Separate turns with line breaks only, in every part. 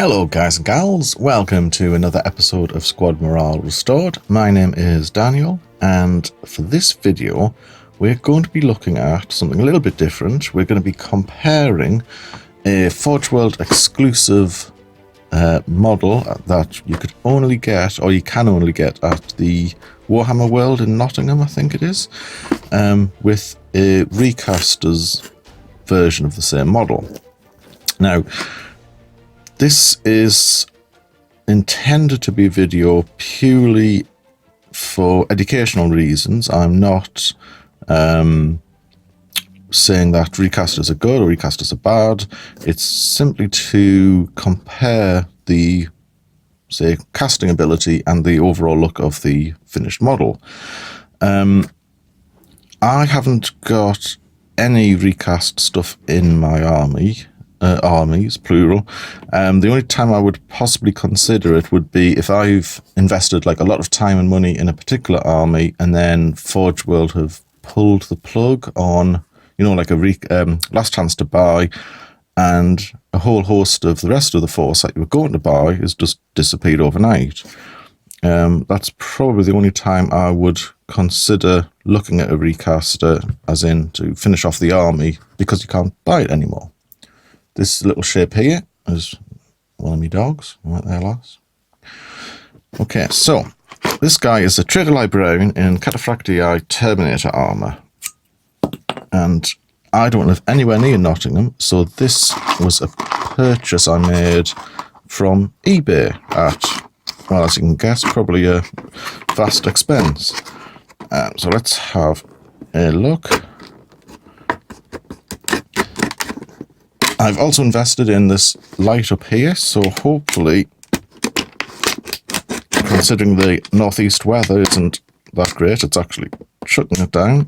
Hello guys and gals, welcome to another episode of Squad Morale Restored. My name is Daniel, and for this video we're going to be looking at something a little bit different. We're going to be comparing a Forge World exclusive model that you could only get, or you can only get, at the Warhammer World in Nottingham, I think it is, with a recaster's version of the same model. Now, this is intended to be a video purely for educational reasons. I'm not saying that recasters are good or recasters are bad. It's simply to compare the, say, casting ability and the overall look of the finished model. I haven't got any recast stuff in my armies, plural. The only time I would possibly consider it would be if I've invested like a lot of time and money in a particular army, and then Forge World have pulled the plug on, you know, like a last chance to buy, and a whole host of the rest of the force that you were going to buy has just disappeared overnight. That's probably the only time I would consider looking at a recaster, as in to finish off the army, because you can't buy it anymore. This little shape here is one of my dogs, right there, lass. Okay, so this guy is a Traitor Librarian in Cataphractii Terminator armour, and I don't live anywhere near Nottingham, so this was a purchase I made from eBay at, well, as you can guess, probably a vast expense. So let's have a look. I've also invested in this light up here, so hopefully, considering the northeast weather isn't that great, it's actually shutting it down.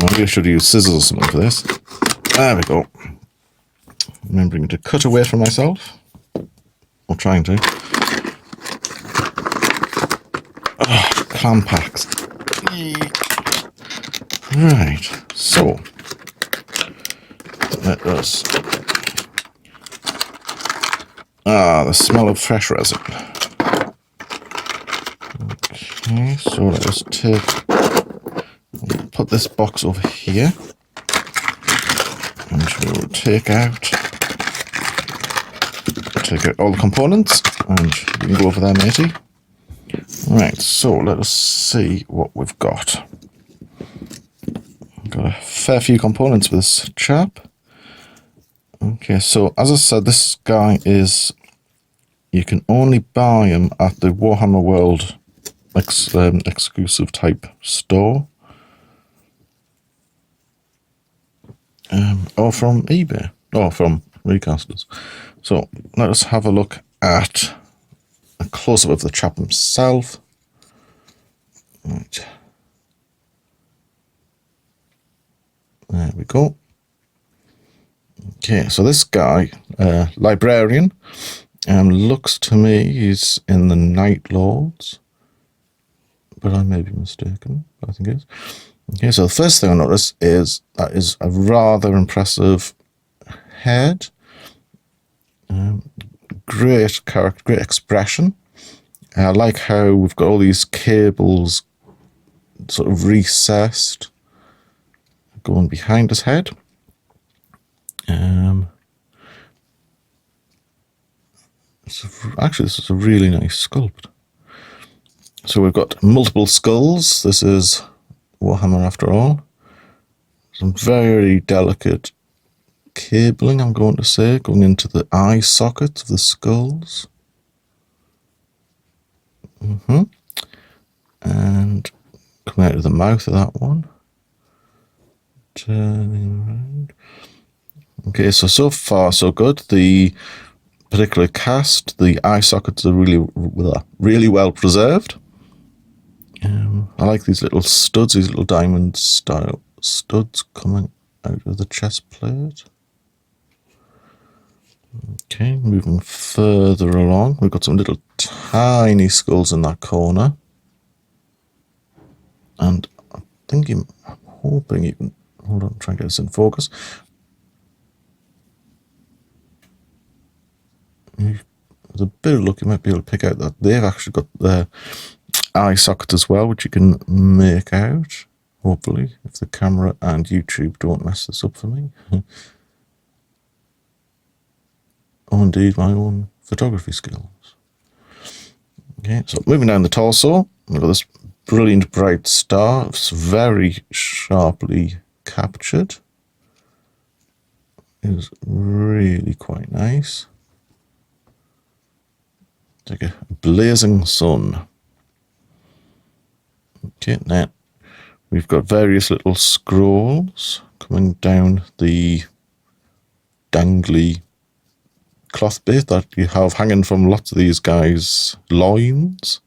Maybe I should use scissors or something for this. There we go. Remembering to cut away from myself. Or trying to. Oh, clam packs. Right, so let us. The smell of fresh resin. Okay, so let us put this box over here, and we'll take out all the components, and you can go over there, matey. Right, so let us see what we've got. Got a fair few components with this chap. Okay, so as I said, this guy is, you can only buy him at the Warhammer World exclusive type store, or from eBay, or from recasters. So let us have a look at a close-up of the chap himself. Right. There we go. Okay, so this guy, Librarian, looks to me he's in the Night Lords, but I may be mistaken. I think it is. Okay, so the first thing I notice is that is a rather impressive head. Great character, great expression. I like how we've got all these cables sort of recessed going behind his head. Actually, this is a really nice sculpt. So we've got multiple skulls. This is Warhammer after all. Some very delicate cabling, I'm going to say, going into the eye sockets of the skulls. And coming out of the mouth of that one. Turning around. Okay, so far so good. The particular cast, the eye sockets are really well preserved. I like these little studs, these little diamond style studs coming out of the chest plate. Okay, moving further along, we've got some little tiny skulls in that corner, and I'm hoping you can hold on, try and get this in focus. With a bit of luck, you might be able to pick out that they've actually got their eye sockets as well, which you can make out, hopefully, if the camera and YouTube don't mess this up for me. Oh, indeed, my own photography skills. Okay, so moving down the torso, we've got this brilliant bright star. It's very sharply captured. It is really quite nice. It's like a blazing sun. Okay, now we've got various little scrolls coming down the dangly cloth bit that you have hanging from lots of these guys' loins.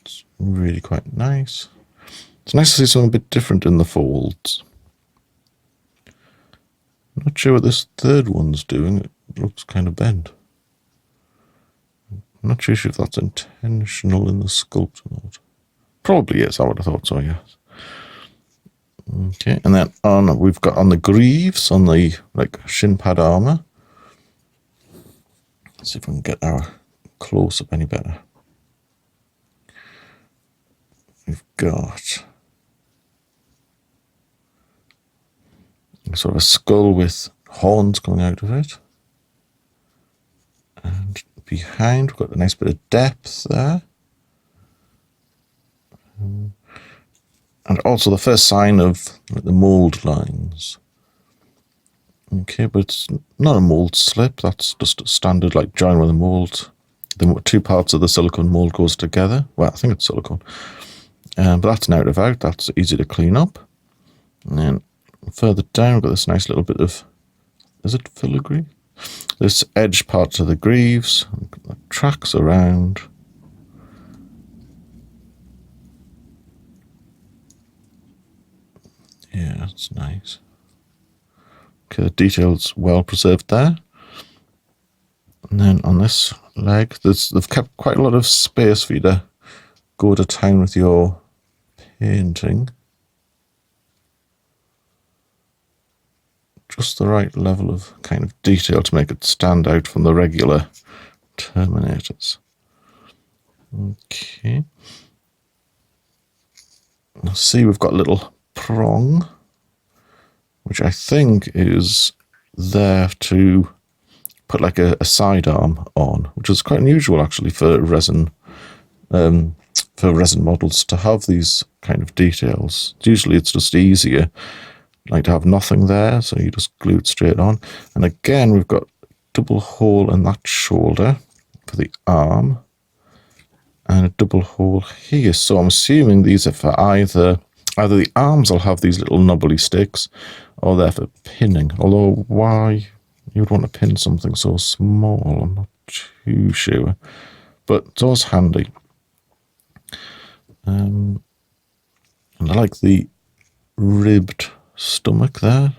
It's really quite nice. It's nice to see something a bit different in the folds. I'm not sure what this third one's doing. It looks kind of bent. I'm not sure if that's intentional in the sculpt or not. Probably is, I would have thought so, yes. Okay, and then we've got on the greaves, on the shin pad armour. Let's see if we can get our close-up any better. We've got sort of a skull with horns coming out of it. And behind, we've got a nice bit of depth there. And also the first sign of the mould lines. Okay, but it's not a mould slip. That's just a standard join where the mould, the two parts of the silicone mould goes together. Well, I think it's silicone. But that's an out of out. That's easy to clean up. And then further down, we've got this nice little bit of, is it filigree? This edge part to the greaves, tracks around. Yeah, that's nice. Okay, the detail's well preserved there. And then on this leg, they've kept quite a lot of space for you to go to town with your painting. Just the right level of kind of detail to make it stand out from the regular Terminators. Okay. Now see, we've got a little prong, which I think is there to put a sidearm on, which is quite unusual actually for resin models to have these kind of details. Usually it's just easier to have nothing there, so you just glue it straight on. And again, we've got double hole in that shoulder for the arm, and a double hole here. So I'm assuming these are for either the arms will have these little knobbly sticks, or they're for pinning. Although why you would want to pin something so small, I'm not too sure. But it's always handy. And I like the ribbed stomach there.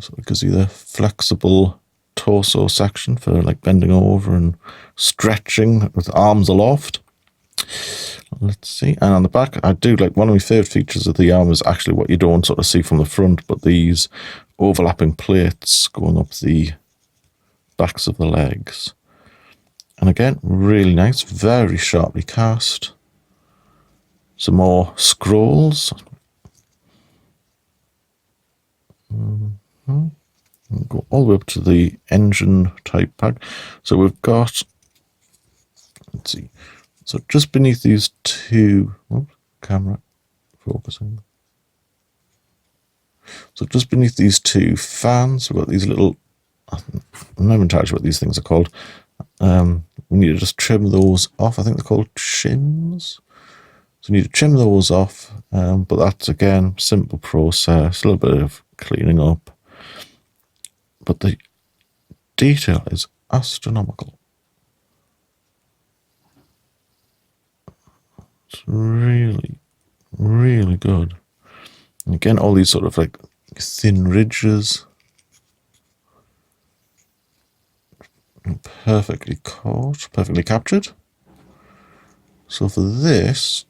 So it gives you the flexible torso section for bending over and stretching with arms aloft. Let's see. And on the back, I do one of my favourite features of the arm is actually what you don't sort of see from the front, but these overlapping plates going up the backs of the legs. And again, really nice, very sharply cast. Some more scrolls. Go all the way up to the engine type pack. So we've got, let's see, so just beneath these two, camera focusing. So just beneath these two fans, we've got these little, I'm not entirely sure what these things are called. We need to just trim those off. I think they're called shims. So we need to trim those off, but that's again, simple process, a little bit of cleaning up. But the detail is astronomical. It's really, really good. And again, all these sort of thin ridges. Perfectly caught, perfectly captured. So for this,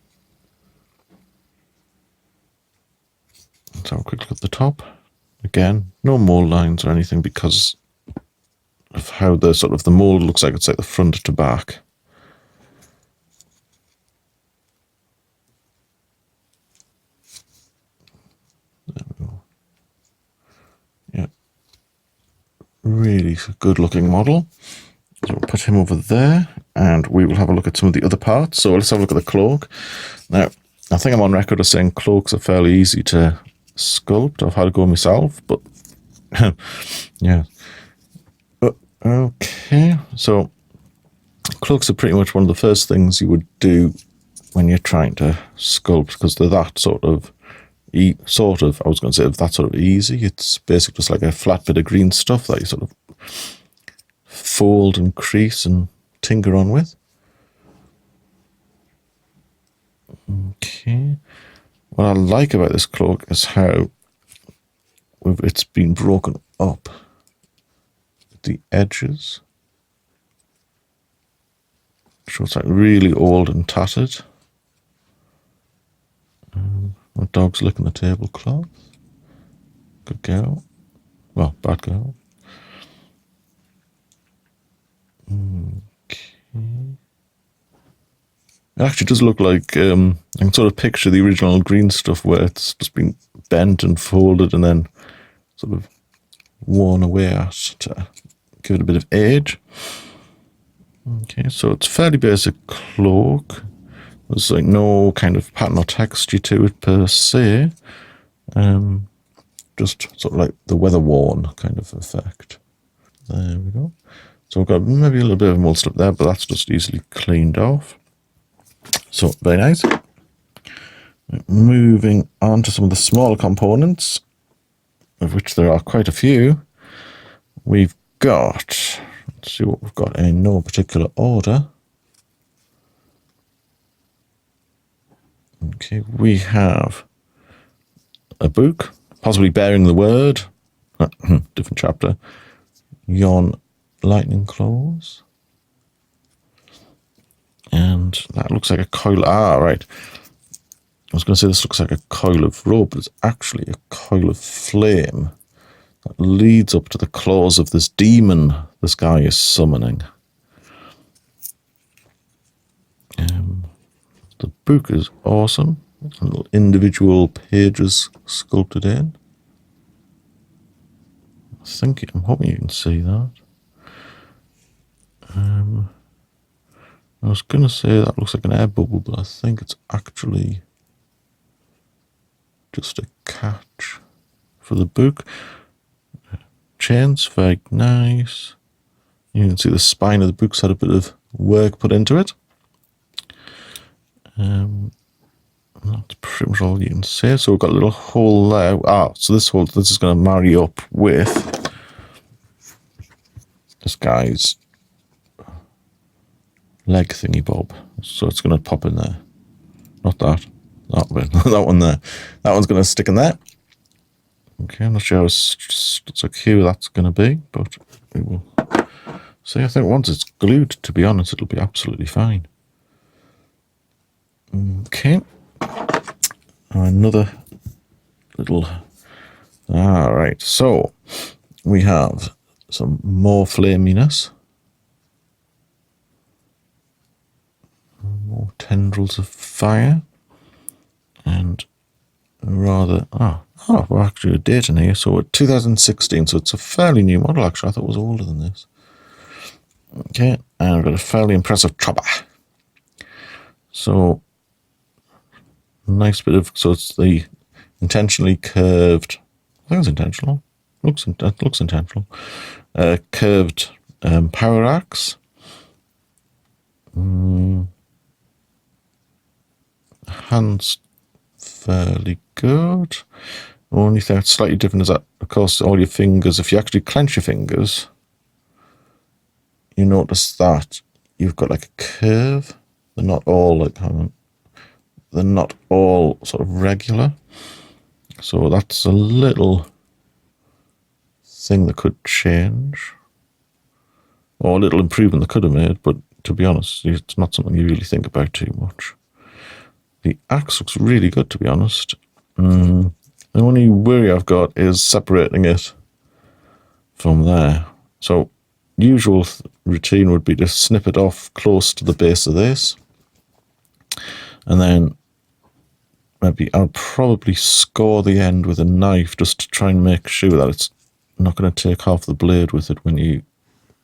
let's have a quick look at the top. Again, no mold lines or anything because of how the sort of the mold looks like it's like the front to back. There we go. Yeah, really good looking model. So we'll put him over there and we will have a look at some of the other parts. So let's have a look at the cloak. Now, I think I'm on record as saying cloaks are fairly easy to sculpt. I've had to go myself, but yeah. Okay, so cloaks are pretty much one of the first things you would do when you're trying to sculpt because they're that I was going to say that sort of easy. It's basically just like a flat bit of green stuff that you sort of fold and crease and tinker on with. Okay. What I like about this cloak is how it's been broken up at the edges. So it's like really old and tattered. My dog's licking the tablecloth. Good girl. Well, bad girl. Okay. It actually does look like I can sort of picture the original green stuff where it's just been bent and folded and then sort of worn away at to give it a bit of age. Okay, so it's fairly basic cloak. There's like no kind of pattern or texture to it per se. Just sort of like the weather worn kind of effect. There we go. So we've got maybe a little bit of a mold slip there, but that's just easily cleaned off. So very nice. Moving on to some of the smaller components, of which there are quite a few. We've got, let's see what we've got in no particular order. Okay, we have a book, possibly bearing the word, different chapter, Yon Lightning Claws. And that looks like a coil. Ah, right. I was going to say this looks like a coil of rope, but it's actually a coil of flame that leads up to the claws of this demon this guy is summoning. The book is awesome. Little individual pages sculpted in. I'm hoping you can see that. I was going to say that looks like an air bubble, but I think it's actually just a catch for the book. Chains, very nice. You can see the spine of the book's had a bit of work put into it. That's pretty much all you can see. So we've got a little hole there. So this is going to marry up with this guy's leg thingy bob. So it's going to pop in there. Not that. That one there. That one's going to stick in there. Okay, I'm not sure how secure that's going to be, but we will see. I think once it's glued, to be honest, it'll be absolutely fine. Okay. Another little... Alright, so we have some more flaminess. More tendrils of fire. And rather... we're actually a date in here. So we're 2016, so it's a fairly new model, actually. I thought it was older than this. Okay, and we've got a fairly impressive chopper. So... nice bit of, so it's the intentionally curved, I think it's intentional, looks intentional, curved power axe. Hands fairly good. Only thing that's slightly different is that, of course, all your fingers, if you actually clench your fingers, you notice that you've got like a curve. They're not all like, they're not all sort of regular. So that's a little thing that could change. Or a little improvement that could have made, but to be honest, it's not something you really think about too much. The axe looks really good, to be honest. The only worry I've got is separating it from there. So usual routine would be to snip it off close to the base of this, and then maybe I'll probably score the end with a knife just to try and make sure that it's not going to take off the blade with it when you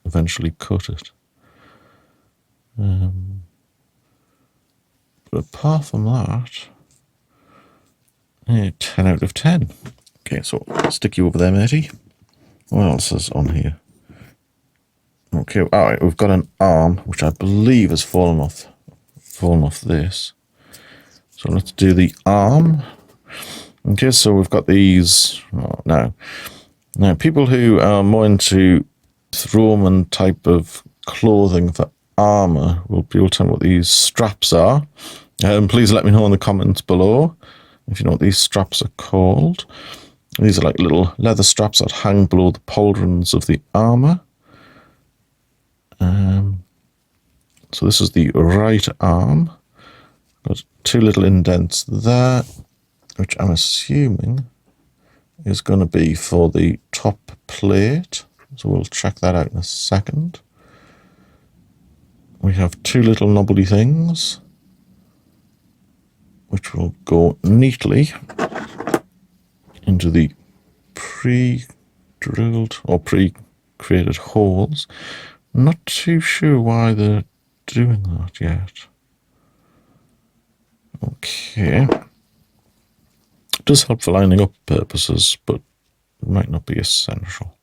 eventually cut it. But apart from that, 10 out of 10. Okay, so I'll stick you over there, matey. What else is on here? Okay, alright, we've got an arm, which I believe has fallen off this. So let's do the arm. Okay, so we've got these. Now, people who are more into Roman type of clothing for armour will be able to tell me what these straps are. Please let me know in the comments below if you know what these straps are called. These are like little leather straps that hang below the pauldrons of the armour. So this is the right arm. Got 2 little indents there, which I'm assuming is going to be for the top plate. So we'll check that out in a second. We have 2 little knobbly things, which will go neatly into the pre-drilled or pre-created holes. Not too sure why they're doing that yet. Okay. It does help for lining up purposes, but it might not be essential.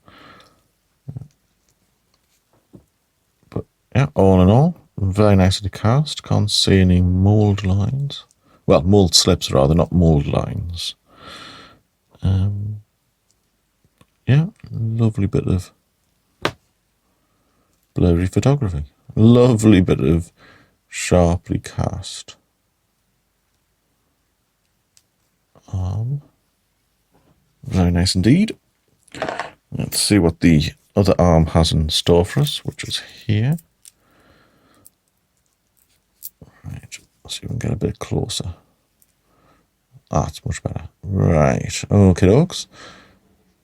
But yeah, all in all, very nicely cast. Can't see any mould lines. Well, mould slips rather, not mould lines. Yeah, lovely bit of blurry photography. Lovely bit of sharply cast arm. Very nice indeed. Let's see what the other arm has in store for us, which is here. Right, let's see if we can get a bit closer. That's much better. Right, okay, dokes.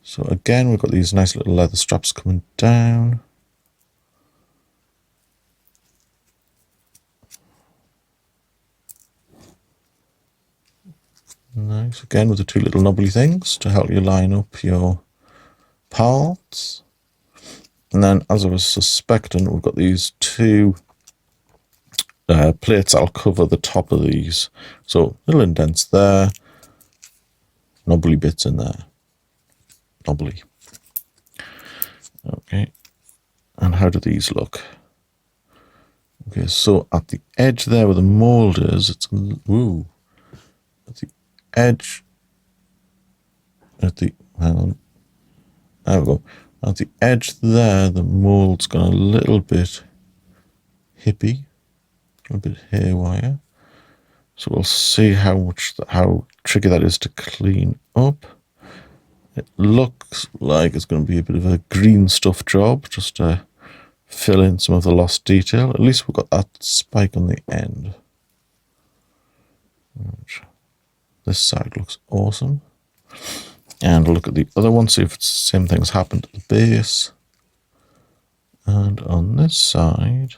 So again, we've got these nice little leather straps coming down. Nice, again with the 2 little knobbly things to help you line up your parts. And then, as I was suspecting, we've got these 2 plates that'll cover the top of these. So little indents there, knobbly bits in there. Knobbly. Okay. And how do these look? Okay, so at the edge there where the mould is, it's at the edge, hang on, there we go. At the edge there, the mould's gone a little bit hippy, a little bit haywire. So we'll see how tricky that is to clean up. It looks like it's going to be a bit of a green stuff job, just to fill in some of the lost detail. At least we've got that spike on the end. This side looks awesome. And we'll look at the other one, see if it's the same thing's happened at the base. And on this side,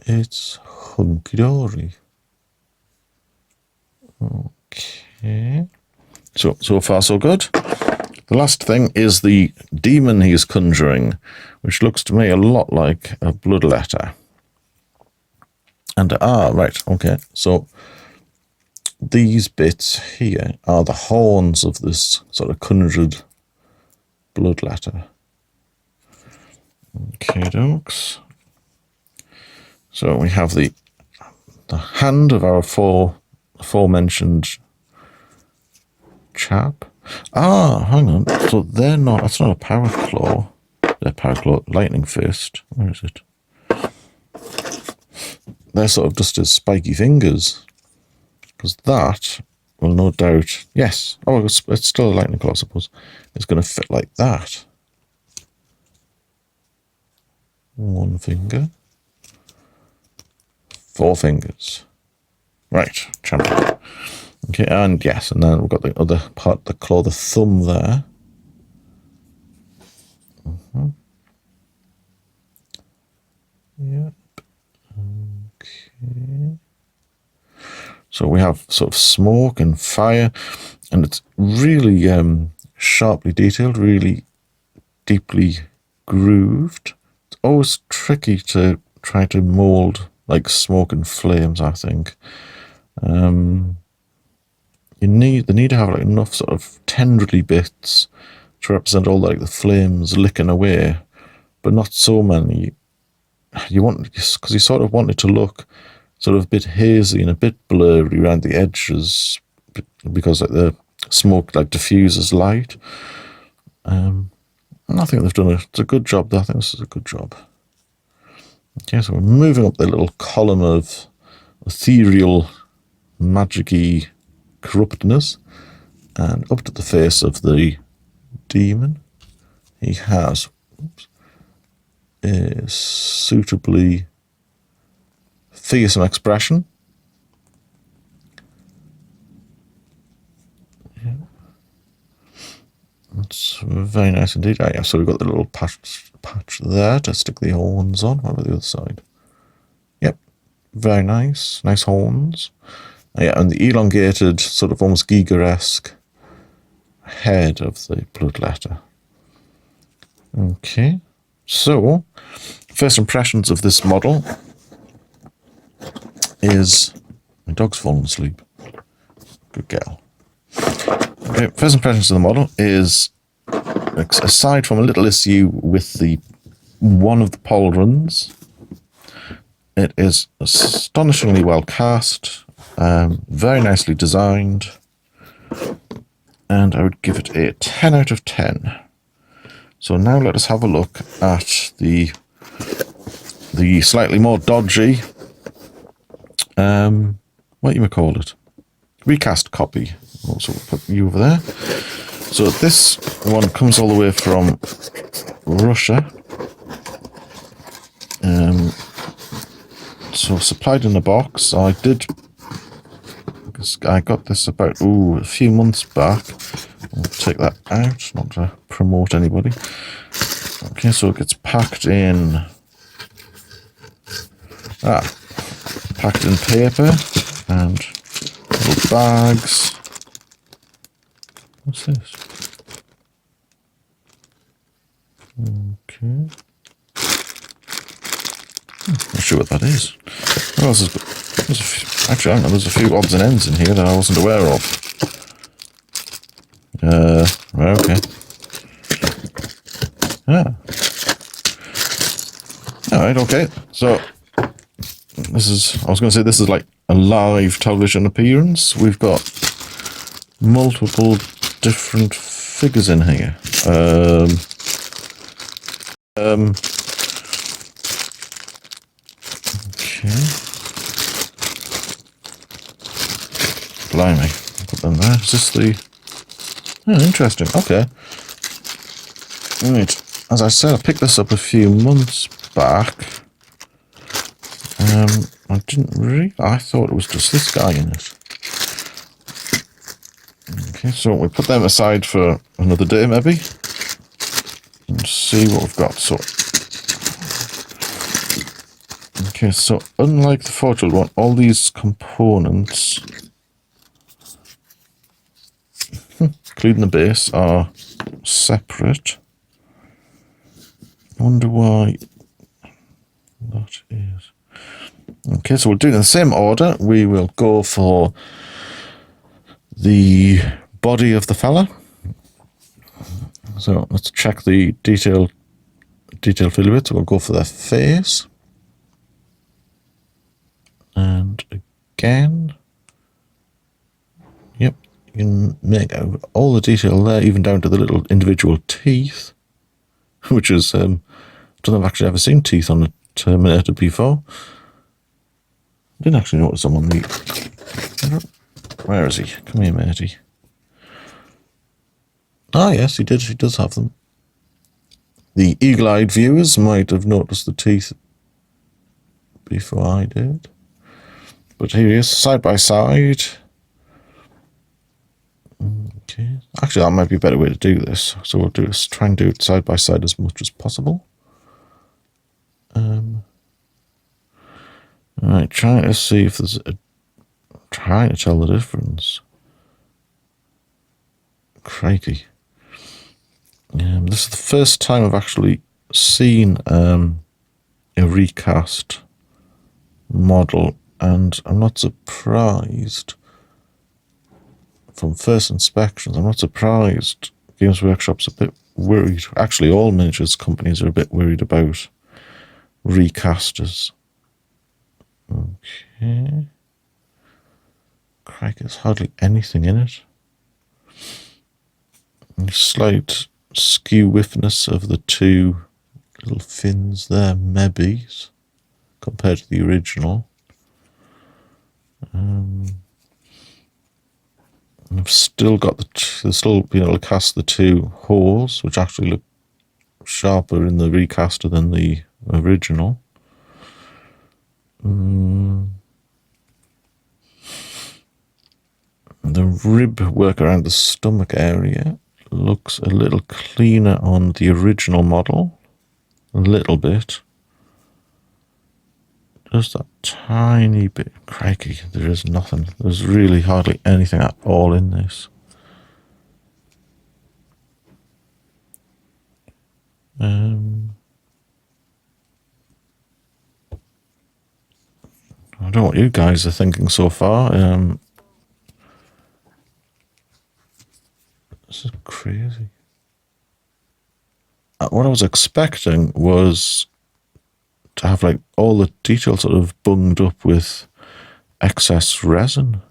it's hunky-dory. Okay. So far so good. The last thing is the demon he's conjuring, which looks to me a lot like a bloodletter. And, right, okay. So these bits here are the horns of this sort of conjured bloodletter. Okay, dokes. So we have the hand of our aforementioned chap. Hang on. So that's not a power claw. They're power claw, lightning fist. Where is it? They're sort of just his spiky fingers. Because that will no doubt, yes. Oh, it's still a lightning claw, I suppose. It's going to fit like that. 1 finger. 4 fingers. Right, champion. Okay, and yes, and then we've got the other part, the claw, the thumb there. Yep. Okay. So we have sort of smoke and fire, and it's really sharply detailed, really deeply grooved. It's always tricky to try to mold like smoke and flames, I think. They need to have like enough sort of tendrily bits to represent all like the flames licking away, but not so many. You want, because you sort of want it to look sort of a bit hazy and a bit blurry around the edges, because like the smoke like diffuses light. And I think they've done it's a good job. I think this is a good job. Okay, so we're moving up the little column of ethereal, magic-y corruptness, and up to the face of the demon. He has a suitably fearsome expression. Yeah. It's very nice indeed. Oh, yeah, so we've got the little patch there to stick the horns on. What about the other side? Yep, very nice. Nice horns. Oh, yeah, and the elongated, sort of almost Giger-esque head of the bloodletter. Okay, so first impressions of this model is... My dog's fallen asleep. Good girl. Okay, first impressions of the model is, aside from a little issue with the one of the pauldrons, it is astonishingly well cast, very nicely designed, and I would give it a 10 out of 10. So now let us have a look at the slightly more dodgy, what you may call it, recast copy. Also put you over there. So this one comes all the way from Russia. So supplied in a box. I got this about a few months back. I'll take that out, not to promote anybody. Okay, so it gets packed in packed in paper and little bags. What's this? Okay. Not sure what that is. What else is, actually, I don't know, there's a few odds and ends in here that I wasn't aware of. Right, okay. Alright, okay. So, this is, I was going to say this is like a live television appearance. We've got multiple different figures in here. Okay. Blimey. Put them there. Is this the... Oh, interesting. Okay. Right. As I said, I picked this up a few months back. I didn't really... I thought it was just this guy in it. Okay, so we put them aside for another day, maybe. And see what we've got. So... Okay, so unlike the Fortune one, all these components, including the base, are separate. I wonder why that is. Okay, so we'll do it in the same order. We will go for the body of the fella. So let's check the detail filler bit. So we'll go for the face. And again, yep, you can make out all the detail there, even down to the little individual teeth, which is, I don't think I've actually ever seen teeth on a Terminator before. I didn't actually notice them on the... Where is he? Come here, matey. Ah, yes, he did. He does have them. The eagle-eyed viewers might have noticed the teeth before I did. But here he is, side by side. Okay. Actually, that might be a better way to do this. So we'll do is try and do it side by side as much as possible. Alright, trying to see if there's a... Trying to tell the difference. Crikey. This is the first time I've actually seen a recast model, and I'm not surprised. From first inspections, I'm not surprised Games Workshop's a bit worried. Actually, all miniatures companies are a bit worried about recasters. Okay. Crikey, there's hardly anything in it. Slight skew whiffness of the two little fins there, maybe, compared to the original. I've still got there's still been able to cast the two holes, which actually look sharper in the recaster than the original. The rib work around the stomach area looks a little cleaner on the original model. A little bit. Just that tiny bit. Crikey, there is nothing. There's really hardly anything at all in this. I don't know what you guys are thinking so far. This is crazy. What I was expecting was to have like all the details sort of bunged up with excess resin.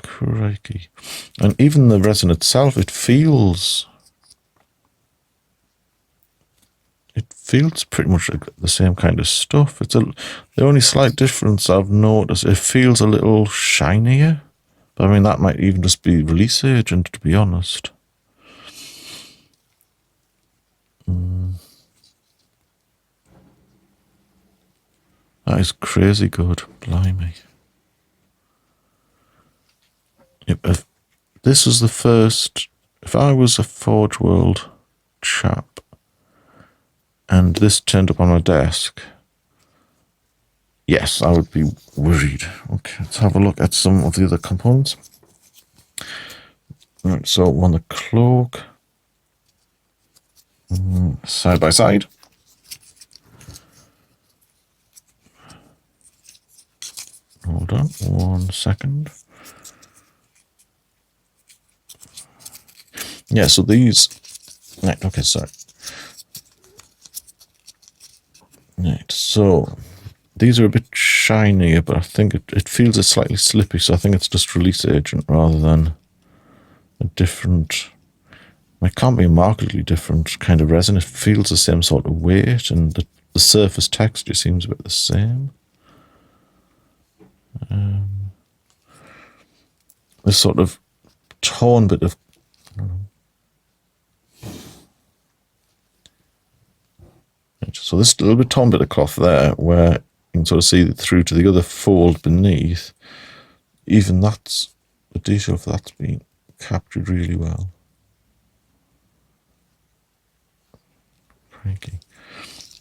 Crikey. And even the resin itself, it feels pretty much like the same kind of stuff. The only slight difference I've noticed, it feels a little shinier. But I mean, that might even just be release agent, to be honest. That is crazy good. Blimey. If this is the first... If I was a Forge World chap and this turned up on my desk, yes, I would be worried. Okay, let's have a look at some of the other components. Right, so on the cloak, side by side. Hold on 1 second. Yeah, so these... Right, okay, sorry. Right, so these are a bit shinier, but I think it feels it's slightly slippy, so I think it's just release agent rather than a different... It can't be a markedly different kind of resin. It feels the same sort of weight, and the surface texture seems a bit the same. This sort of torn bit of... So this little bit torn bit of cloth there, where you can sort of see through to the other fold beneath, even that's, the detail for that's been captured really well. Frankie.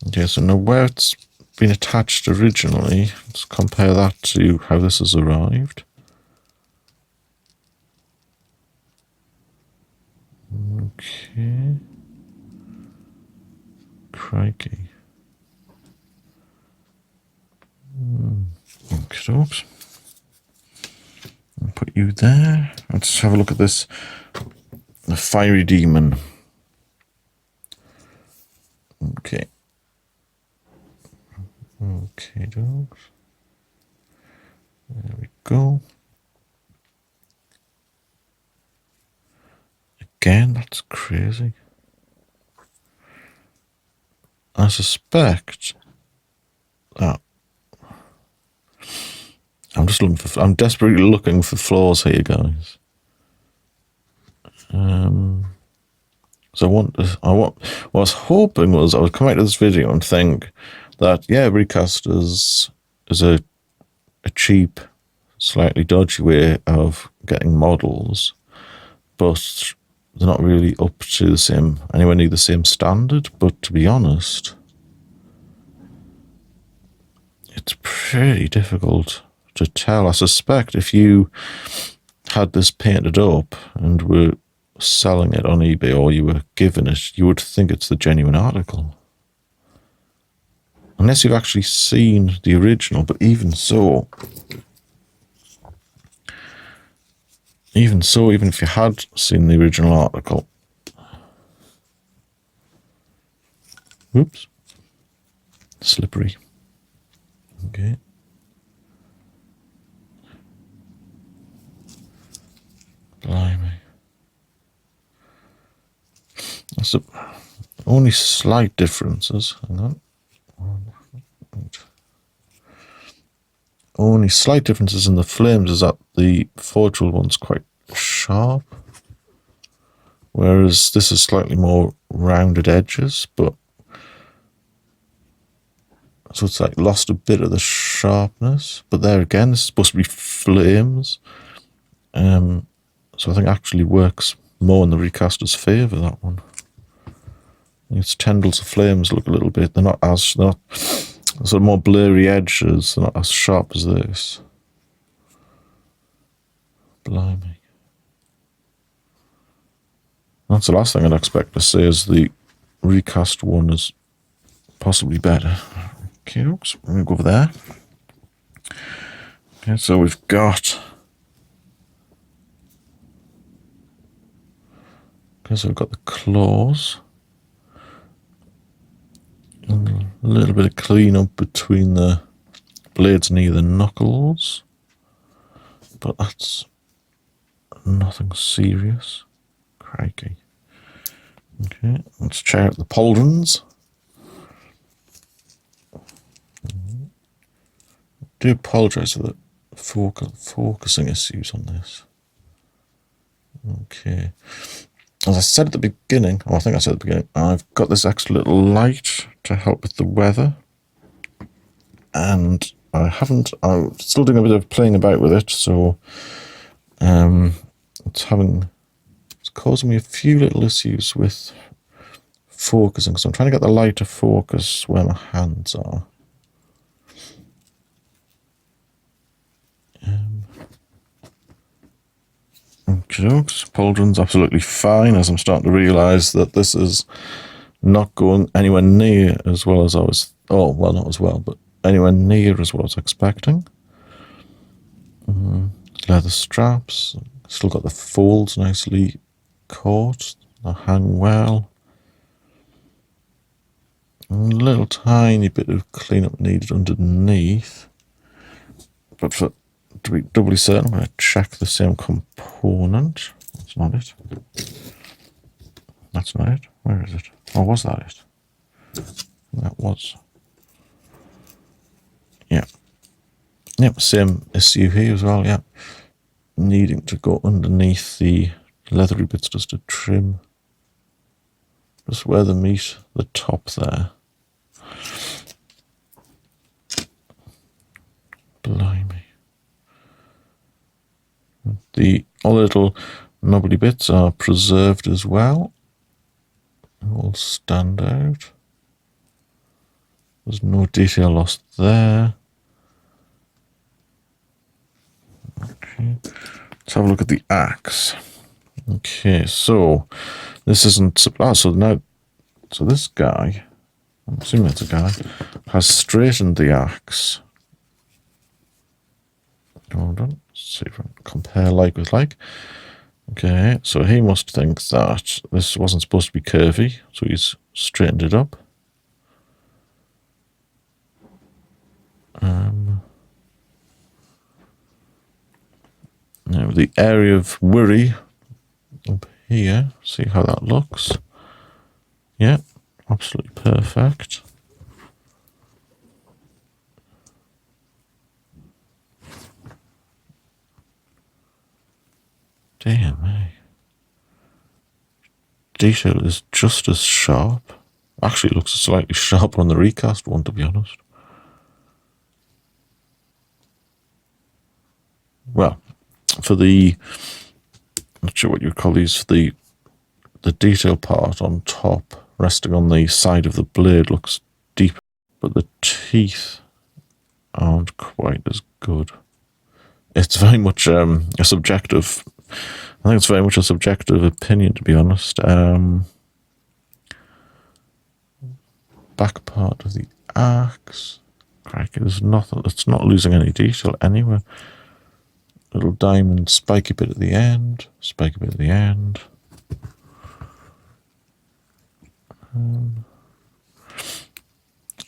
Okay, so now where it's been attached originally, let's compare that to how this has arrived. Okay. Crikey. Okay, oops. I'll put you there. Let's have a look at this. The fiery demon. Okay. Okay, dogs. There we go. Again, that's crazy. I suspect that I'm desperately looking for flaws here, guys. So what I was hoping was I would come out of this video and think that, yeah, recasters is a cheap, slightly dodgy way of getting models, but they're not really up to the same, anywhere near the same standard. But to be honest, it's pretty difficult to tell. I suspect if you had this painted up and were selling it on eBay, or you were given it, you would think it's the genuine article. Unless you've actually seen the original, but even so, even if you had seen the original article, oops, slippery. Okay. Blimey. That's the only slight differences. Hang on. Only slight differences in the flames is that the forged one's quite sharp, whereas this is slightly more rounded edges, but so it's like lost a bit of the sharpness. But there again, this is supposed to be flames, so I think it actually works more in the recaster's favour, that one. Its tendrils of flames look a little bit, they're not sort of more blurry edges, they're not as sharp as this. Blimey. That's the last thing I'd expect to say, is the recast one is possibly better. Okay, oops, I'm going to go over there. Okay, so we've got... Okay, so we've got the claws. A little bit of clean up between the blades near the knuckles, but that's nothing serious. Crikey. Okay, let's check out the pauldrons. I do apologise for the focusing issues on this. Okay. As I said at the beginning, I think I said at the beginning, I've got this extra little light to help with the weather. And I'm still doing a bit of playing about with it, so it's causing me a few little issues with focusing. So I'm trying to get the light to focus where my hands are. Okay, pauldron's absolutely fine, as I'm starting to realise that this is not going anywhere near as well as I was... Oh, well, not as well, but anywhere near as what I was expecting. Leather straps, still got the folds nicely caught, they hang well. A little tiny bit of cleanup needed underneath, but to be doubly certain, I'm going to check the same component. That's not it. That's not it. Where is it? Oh, was that it? That was. Yeah. Yep, same issue here as well, yeah. Needing to go underneath the leathery bits just to trim. Just where they meet the top there. Blimey. The all little knobbly bits are preserved as well. All stand out. There's no detail lost there. Okay, let's have a look at the axe. Okay, so this isn't... so this guy, I'm assuming it's a guy, has straightened the axe. Hold on, let's see if I can compare like with like. Okay, so he must think that this wasn't supposed to be curvy, so he's straightened it up. Now the area of worry up here, see how that looks. Yeah, absolutely perfect. Damn, eh? Detail is just as sharp Actually, it looks slightly sharper on the recast one, to be honest. Well, for the, not sure what you call these, the detail part on top, resting on the side of the blade, looks deeper, but the teeth aren't quite as good. It's very much a subjective, I think it's very much a subjective opinion, to be honest. Back part of the axe. Crikey, there's nothing, it's not losing any detail anywhere. Little diamond spiky bit at the end, spiky bit at the end.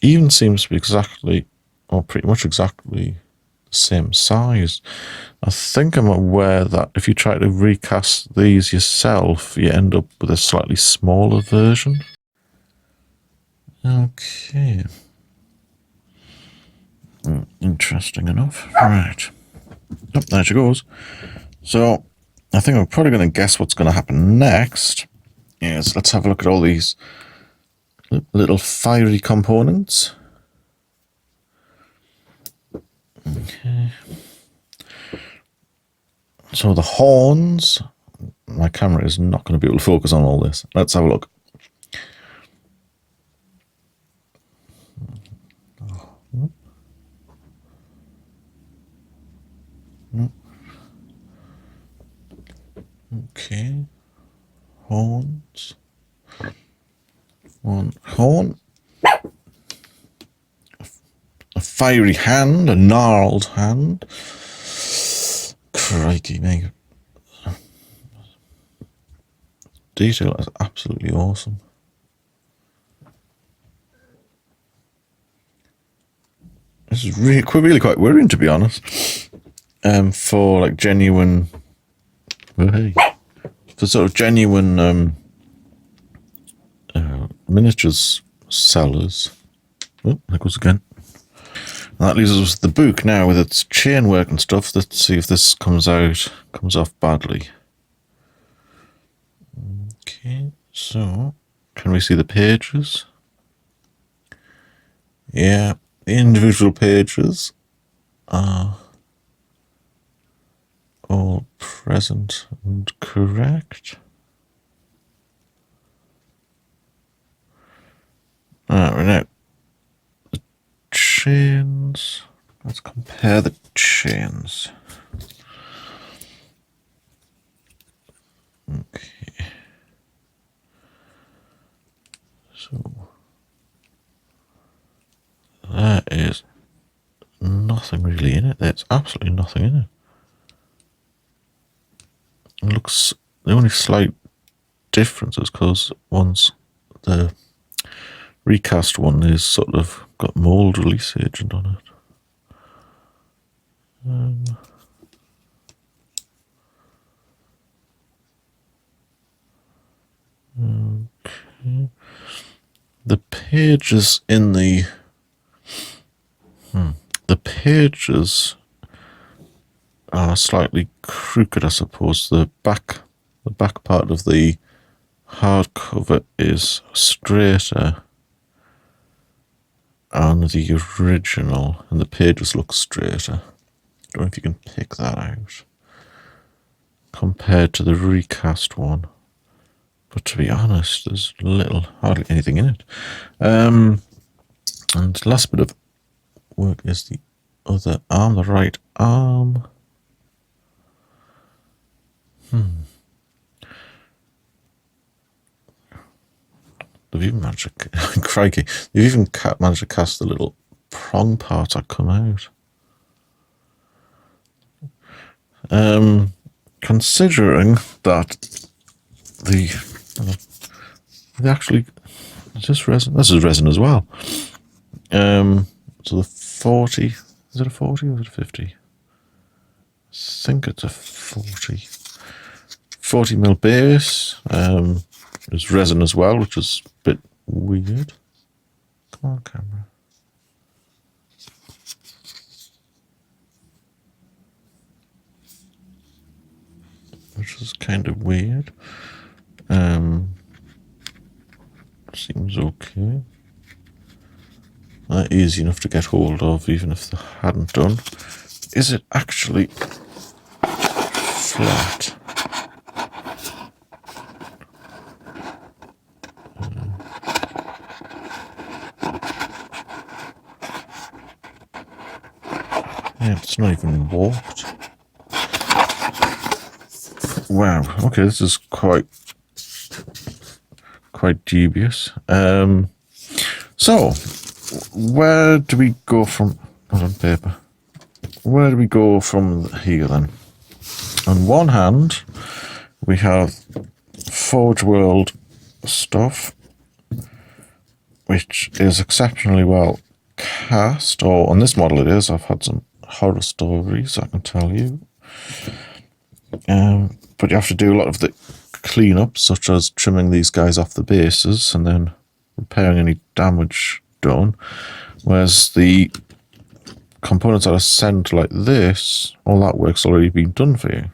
Even seems to be exactly, or pretty much exactly the same size. I think I'm aware that if you try to recast these yourself, you end up with a slightly smaller version. Okay. Interesting enough. Right. Oh, there she goes. So, I think I'm probably going to guess what's going to happen next. Yes, let's have a look at all these little fiery components. Okay. So the horns, my camera is not going to be able to focus on all this. Let's have a look. Okay. Horns. One horn. A fiery hand, a gnarled hand. Crikey, mate. Detail is absolutely awesome. This is really quite worrying, to be honest. For like genuine, for sort of genuine miniatures sellers. Oh, there goes again. And that leaves us with the book now with its chain work and stuff. Let's see if this comes off badly. Okay, so can we see the pages? Yeah, the individual pages are all present and correct. Alright, now the chains. Let's compare the chains. Okay. So there is nothing really in it. There's absolutely nothing in it. It looks, the only slight difference is because one's the recast one is sort of got mold release agent on it. Okay. The pages in the pages are slightly crooked, I suppose. The back part of the hardcover is straighter on the original, and the pages look straighter. I don't know if you can pick that out compared to the recast one. But to be honest, there's hardly anything in it. And the last bit of work is the other arm, the right arm. They've even managed to, crikey, they've even managed to cast the little prong parts that come out. Considering that the actually, is this resin? This is resin as well. So the 40, is it a 40 or is it a 50? I think it's a 40. 40 mil base. There's resin as well, which is a bit weird. Come on, camera. Which is kind of weird. Seems okay. Easy enough to get hold of, even if they hadn't done. Is it actually flat? Yeah, it's not even warped. Wow. Okay, this is quite dubious. So, where do we go from? Hold on, paper. Where do we go from here then? On one hand, we have Forge World stuff, which is exceptionally well cast, or on this model it is. I've had some horror stories, I can tell you. But you have to do a lot of the cleanup, such as trimming these guys off the bases and then repairing any damage done. Whereas the components that are sent like this, all that work's already been done for you.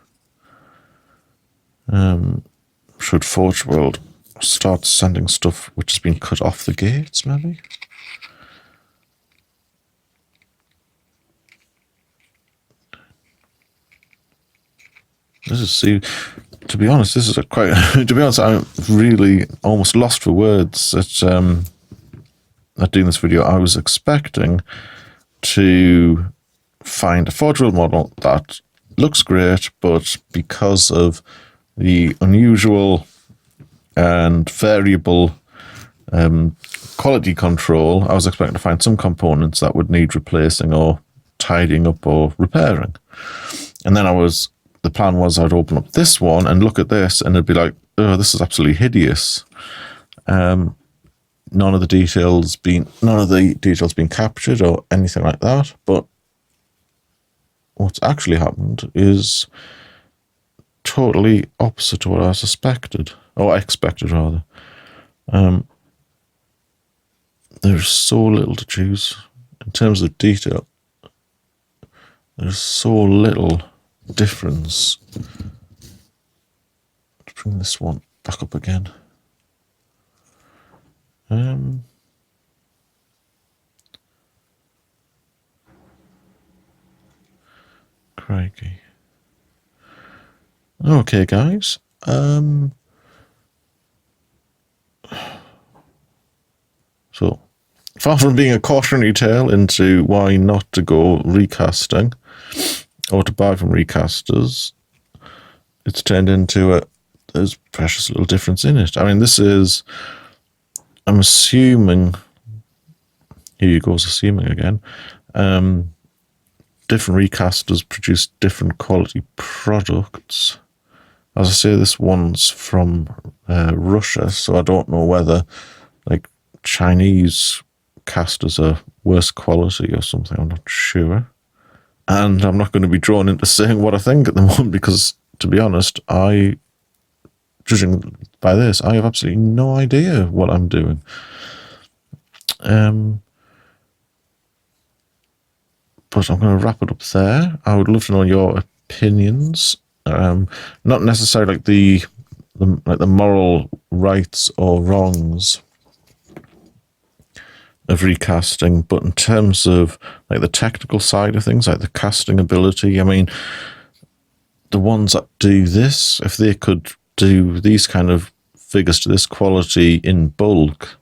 Should Forge World start sending stuff which has been cut off the gates, maybe? This is, see, to be honest, this is a quite, to be honest, I'm really almost lost for words at doing this video. I was expecting to find a Forge World model that looks great, but because of the unusual and variable quality control, I was expecting to find some components that would need replacing or tidying up or repairing. And then the plan was I'd open up this one and look at this and it'd be like, oh, this is absolutely hideous. None of the details being captured or anything like that. But what's actually happened is totally opposite to what I suspected, or expected rather. There's so little to choose in terms of detail. There's so little difference. Let's bring this one back up again. Crikey. Okay, guys. So, far from being a cautionary tale into why not to go recasting or to buy from recasters, it's turned into there's precious little difference in it. I mean, this is, I'm assuming, here you go, assuming again, different recasters produce different quality products. As I say, this one's from Russia, so I don't know whether like Chinese casters are worse quality or something. I'm not sure. And I'm not going to be drawn into saying what I think at the moment because, to be honest, judging by this, I have absolutely no idea what I'm doing. But I'm going to wrap it up there. I would love to know your opinions. Not necessarily like the moral rights or wrongs of recasting, but in terms of like the technical side of things, like the casting ability. I mean, the ones that do this, if they could do these kind of figures to this quality in bulk,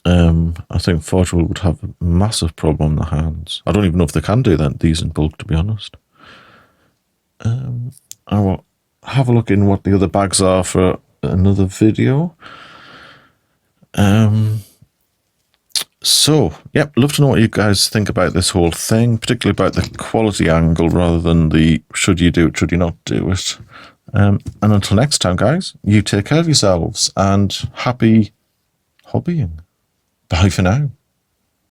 I think Forge World would have a massive problem on their hands. I don't even know if they can do these in bulk, to be honest. I will have a look in what the other bags are for another video. So, yep, love to know what you guys think about this whole thing, particularly about the quality angle rather than the should you do it, should you not do it. And until next time, guys, you take care of yourselves and happy hobbying. Bye for now.